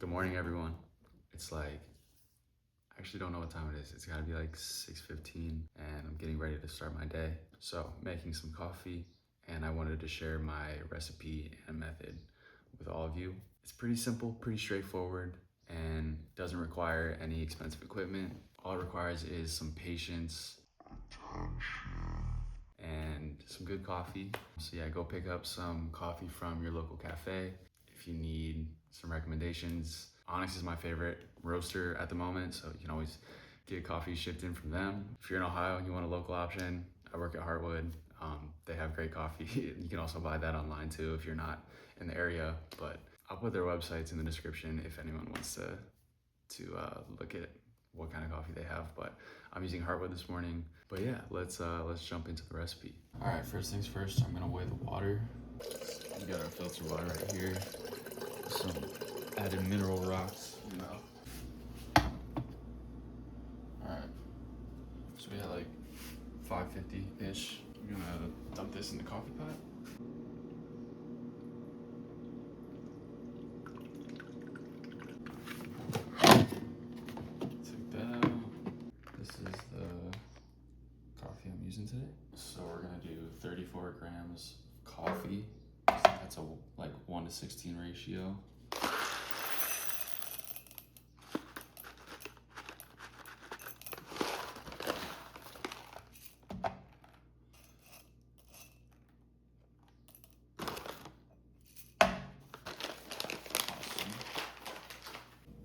Good morning, everyone. It's like, I actually don't know what time it is. It's gotta be like 6:15 and I'm getting ready to start my day. So making some coffee, and I wanted to share my recipe and method with all of you. It's pretty simple, pretty straightforward, and doesn't require any expensive equipment. All it requires is some patience and some good coffee. So yeah, go pick up some coffee from your local cafe. If you need some recommendations, Onyx is my favorite roaster at the moment, so you can always get coffee shipped in from them. If you're in Ohio and you want a local option, I work at Heartwood. They have great coffee. You can also buy that online too if you're not in the area, but I'll put their websites in the description if anyone wants to look at what kind of coffee they have. But I'm using Heartwood this morning. But yeah, let's jump into the recipe. All right, first things first, I'm gonna weigh the water. We got our filter water right here. Some added mineral rocks. All right, so we had like 550-ish. I'm gonna dump this in the coffee pot. Take that out. This is the coffee I'm using today. So we're gonna do 34 grams of coffee. I think that's a like 1:16 ratio.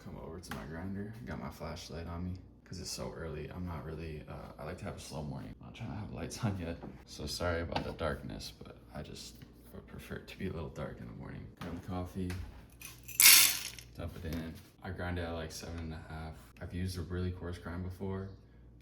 Come over to my grinder. Got my flashlight on me because it's so early. I'm not really, I like to have a slow morning. I'm not trying to have lights on yet. So sorry about the darkness, but I would prefer it to be a little dark in the morning. Grab the coffee, dump it in. I grind it at like 7.5. I've used a really coarse grind before,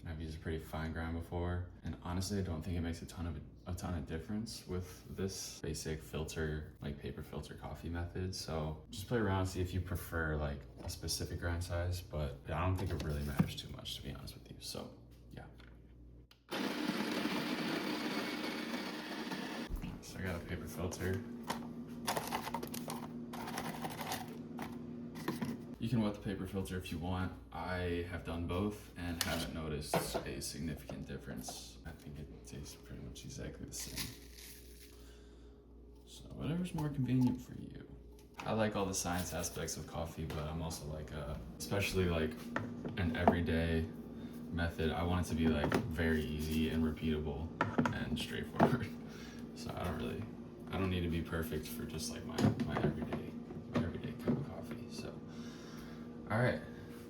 and I've used a pretty fine grind before. And honestly, I don't think it makes a ton of difference with this basic filter, like paper filter coffee method. So just play around, see if you prefer like a specific grind size, but I don't think it really matters too much, to be honest with you. So yeah. So I got a paper filter. You can wet the paper filter if you want. I have done both and haven't noticed a significant difference. I think it tastes pretty much exactly the same. So whatever's more convenient for you. I like all the science aspects of coffee, but I'm also like, especially like an everyday method, I want it to be like very easy and repeatable and straightforward. So I don't need to be perfect for just like my everyday cup of coffee. So, all right,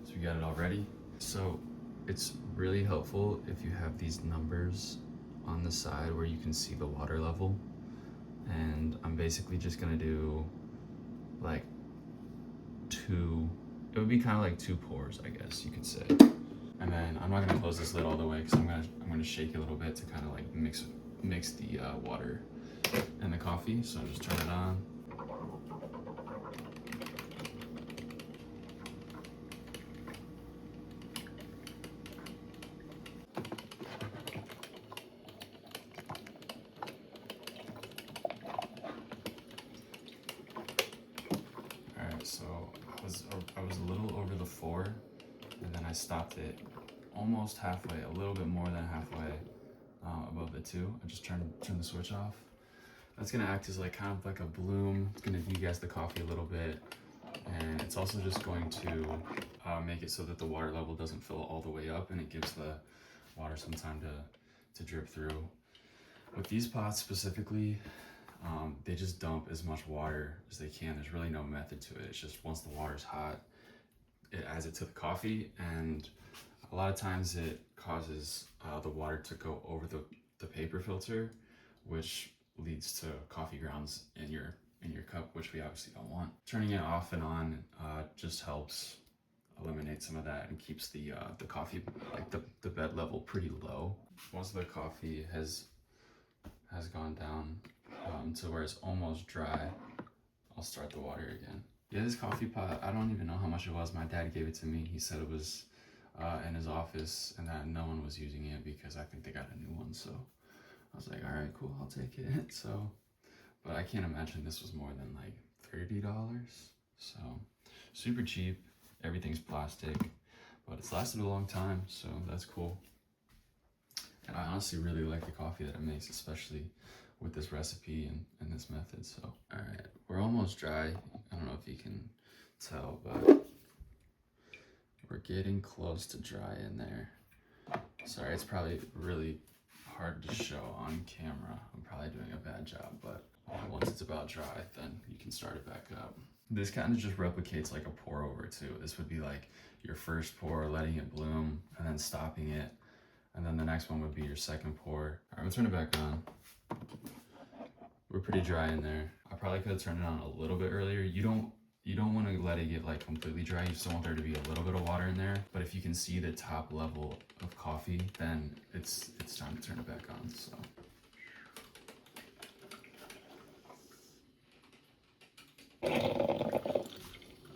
so we got it all ready. So it's really helpful if you have these numbers on the side where you can see the water level. And I'm basically just gonna do like it would be kind of like 2 pours, I guess you could say. And then I'm not gonna close this lid all the way because I'm gonna shake it a little bit to kind of like mix the water and the coffee. So just turn it on. All right, so I was a little over the 4, and then I stopped it almost halfway, a little bit more than halfway above the 2. I just turn the switch off. That's gonna act as like kind of like a bloom. It's gonna degas the coffee a little bit, and it's also just going to make it so that the water level doesn't fill all the way up, and it gives the water some time to drip through. With these pots specifically, they just dump as much water as they can. There's really no method to it. It's just once the water's hot, it adds it to the coffee, and a lot of times it causes the water to go over the paper filter, which leads to coffee grounds in your cup, which we obviously don't want. Turning it off and on just helps eliminate some of that and keeps the coffee, like the bed level, pretty low. Once the coffee has gone down to where it's almost dry, I'll start the water again. Yeah, this coffee pot, I don't even know how much it was. My dad gave it to me. He said it was in his office and that no one was using it because I think they got a new one. So I was like, all right, cool, I'll take it. But I can't imagine this was more than like $30. So super cheap. Everything's plastic, but it's lasted a long time, so that's cool. And I honestly really like the coffee that it makes, especially with this recipe and this method. So, all right, we're almost dry. I don't know if you can tell, but we're getting close to dry in there. Sorry, it's probably really hard to show on camera. I'm probably doing a bad job, but once it's about dry, then you can start it back up. This kind of just replicates like a pour over too. This would be like your first pour, letting it bloom, and then stopping it. And then the next one would be your second pour. All right, I'm gonna turn it back on. We're pretty dry in there. I probably could have turned it on a little bit earlier. You don't want to let it get like completely dry. You still want there to be a little bit of water in there. But if you can see the top level of coffee, then it's time to turn it back on. So.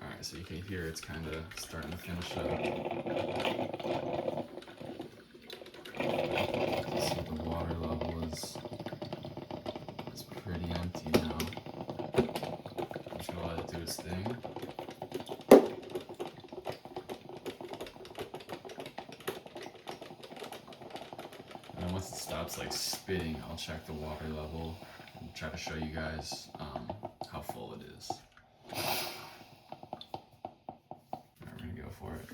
Alright, so you can hear it's kind of starting to finish up. So the water level is pretty empty now. I'm just gonna let it do its thing. And then once it stops like spitting, I'll check the water level and try to show you guys how full it is. Alright, we're gonna go for it.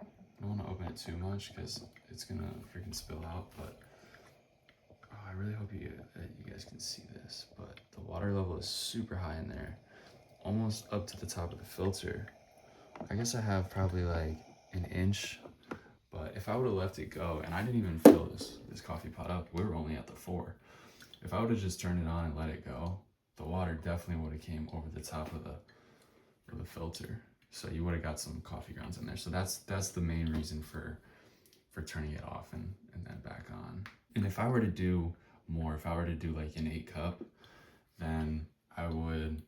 I don't want to open it too much because it's gonna freaking spill out, but I really hope you guys can see this, but the water level is super high in there, almost up to the top of the filter. I guess I have probably like an inch, but if I would have left it go, and I didn't even fill this coffee pot up, we were only at the 4. If I would have just turned it on and let it go, the water definitely would have came over the top of the filter. So you would have got some coffee grounds in there. So that's the main reason for turning it off and then back on. And if I were to do more, if I were to do like an 8 cup, then I would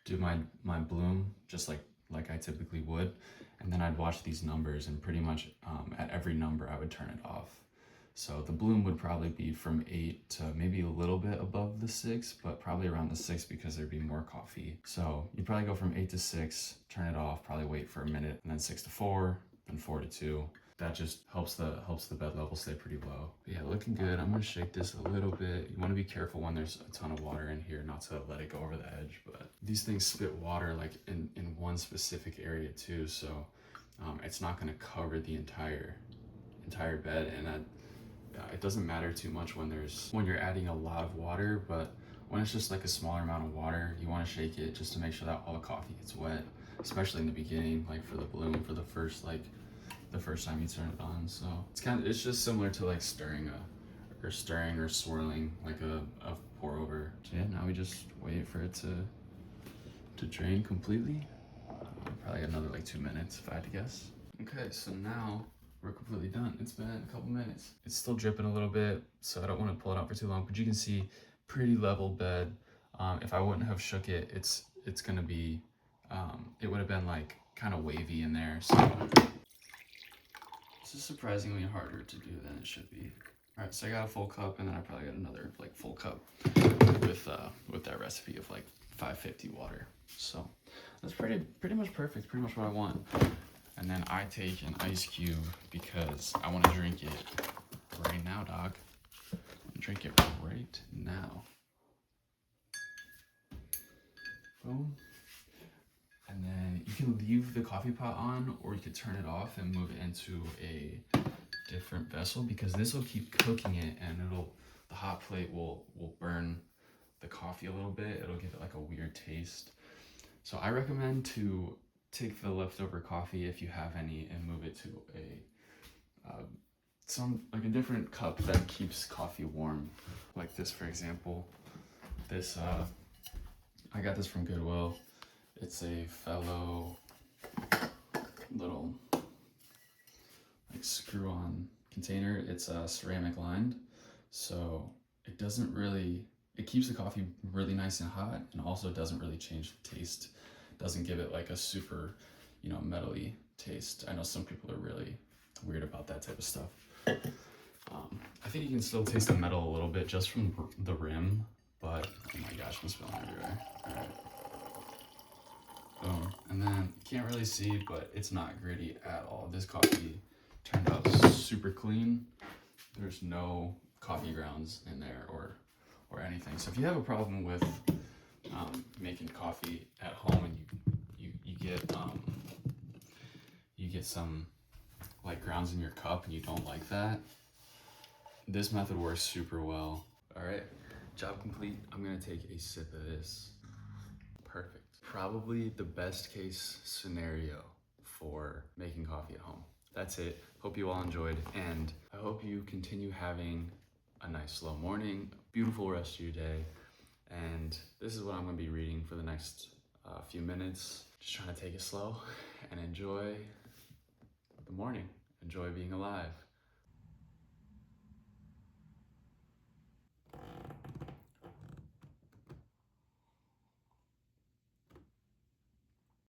do my bloom just like I typically would, and then I'd watch these numbers, and pretty much at every number I would turn it off. So the bloom would probably be from 8 to maybe a little bit above the 6, but probably around the 6 because there'd be more coffee. So you'd probably go from 8 to 6, turn it off, probably wait for a minute, and then 6 to 4, then 4 to 2. That just helps the bed level stay pretty low. But yeah, looking good. I'm gonna shake this a little bit. You wanna be careful when there's a ton of water in here, not to let it go over the edge, but these things spit water like in one specific area too, so it's not gonna cover the entire bed, and it doesn't matter too much when you're adding a lot of water, but when it's just like a smaller amount of water, you wanna shake it just to make sure that all the coffee gets wet, especially in the beginning, like for the bloom, for the first time you turn it on. So it's just similar to like stirring or swirling like a pour over. So yeah, now we just wait for it to drain completely. Probably another like 2 minutes if I had to guess. Okay, so now we're completely done. It's been a couple minutes. It's still dripping a little bit, so I don't want to pull it out for too long, but you can see pretty level bed. If I wouldn't have shook it, it's gonna be it would have been like kind of wavy in there. So this is surprisingly harder to do than it should be. All right, so I got a full cup, and then I probably got another like full cup with that recipe of like 550 water. So that's pretty much perfect, pretty much what I want. And then I take an ice cube because I want to drink it right now, dog. I'm gonna drink it right now. Boom. And then you can leave the coffee pot on, or you could turn it off and move it into a different vessel, because this will keep cooking it, and the hot plate will burn the coffee a little bit. It'll give it like a weird taste. So I recommend to take the leftover coffee, if you have any, and move it to a different cup that keeps coffee warm. Like this, for example. This I got this from Goodwill. It's a fellow little like screw-on container. It's ceramic lined, so it keeps the coffee really nice and hot, and also doesn't really change the taste. Doesn't give it like a super, metally taste. I know some people are really weird about that type of stuff. I think you can still taste the metal a little bit just from the rim, but oh my gosh, I'm spilling everywhere. All right. Boom. And then can't really see, but it's not gritty at all. This coffee turned out super clean. There's no coffee grounds in there or anything. So if you have a problem with making coffee at home and you get some like grounds in your cup and you don't like that, this method works super well. All right, job complete. I'm gonna take a sip of this. Perfect. Probably the best case scenario for making coffee at home. That's it. Hope you all enjoyed, and I hope you continue having a nice slow morning, beautiful rest of your day. And this is what I'm gonna be reading for the next few minutes. Just trying to take it slow and enjoy the morning, enjoy being alive.